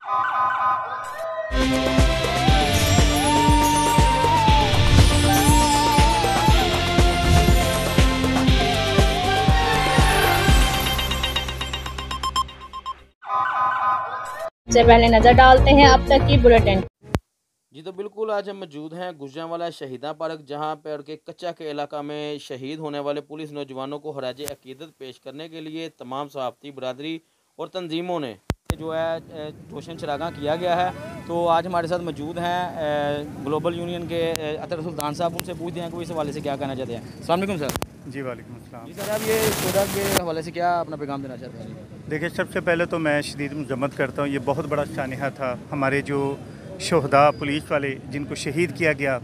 से पहले नजर डालते हैं अब तक की बुलेटिन। जी तो बिल्कुल आज हम मौजूद हैं गुजरांवाला शहीदा पार्क, जहां पर के कच्चा के इलाका में शहीद होने वाले पुलिस नौजवानों को खराज अकीदत पेश करने के लिए तमाम सहाफ़ती बरादरी और तंजीमों ने जो है रोशन चरागां किया गया है। तो आज हमारे साथ मौजूद हैं ग्लोबल यूनियन के अतर सुल्तान साहब, उनसे पूछते हैं कि इस हवाले से क्या कहना चाहते हैं। अस्सलाम वालेकुम सर। जी वालेकुम अस्सलाम। जी सर, आप ये शोधा के हवाले से क्या अपना पैगाम देना चाहते हैं? देखिए, सबसे पहले तो मैं शदीद मजम्मत करता हूँ। ये बहुत बड़ा सानिहा था। हमारे जो शोहदा पुलिस वाले जिनको शहीद किया गया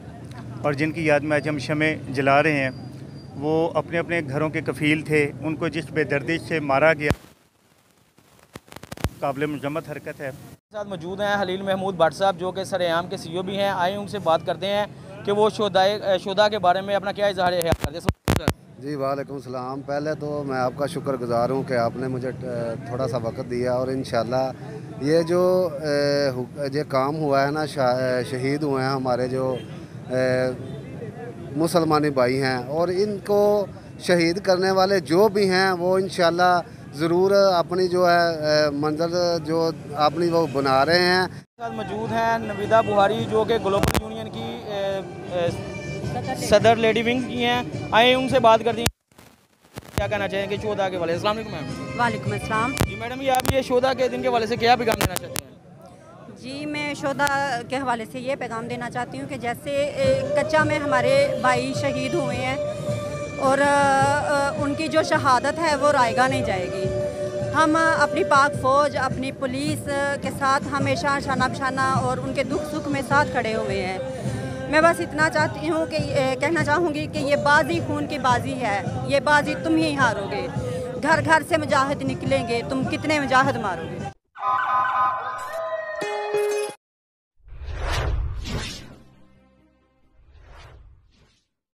और जिनकी याद में आज हम शमे जला रहे हैं, वो अपने अपने घरों के कफ़ील थे। उनको जिस बेदर्दी से मारा गया, काबिल मजम्मत हरकत है। साथ मौजूद हैं हलील महमूद भट्ट साहब, जो कि सरेआम के CEO भी हैं। आए उनसे बात करते हैं कि वो शोधा के बारे में अपना क्या इजहार ख्याल करते हैं। जी वालेकुम सलाम। पहले तो मैं आपका शुक्रगुजार हूँ कि आपने मुझे थोड़ा सा वक्त दिया, और इंशाल्लाह ये जो काम हुआ है ना, शहीद हुए हैं हमारे जो मुसलमानी भाई हैं, और इनको शहीद करने वाले जो भी हैं वो इंशाल्लाह ज़रूर अपनी जो है मंजिल जो अपनी वो बना रहे हैं। साथ मौजूद हैं नवीदा बुहारी, जो कि ग्लोबल यूनियन की सदर लेडी विंग की हैं। आए उनसे बात करती हैं, क्या कहना चाहेंगे शोधा के वाले। अस्सलाम वालेकुम मैम। वालेकुम अस्सलाम। जी मैडम, ये आप ये शोधा के दिन के वाले से क्या पैगाम देना चाहते हैं? जी मैं शोधा के हवाले से ये पैगाम देना चाहती हूँ कि जैसे कच्चा में हमारे भाई शहीद हुए हैं, और उनकी जो शहादत है वो रायगा नहीं जाएगी। हम अपनी पाक फ़ौज, अपनी पुलिस के साथ हमेशा शाना बशाना और उनके दुख सुख में साथ खड़े हुए हैं। मैं बस इतना चाहती हूँ कि कहना चाहूँगी कि ये बाजी खून की बाजी है, ये बाजी तुम ही हारोगे। घर घर से मुजाहिद निकलेंगे, तुम कितने मुजाहिद मारोगे।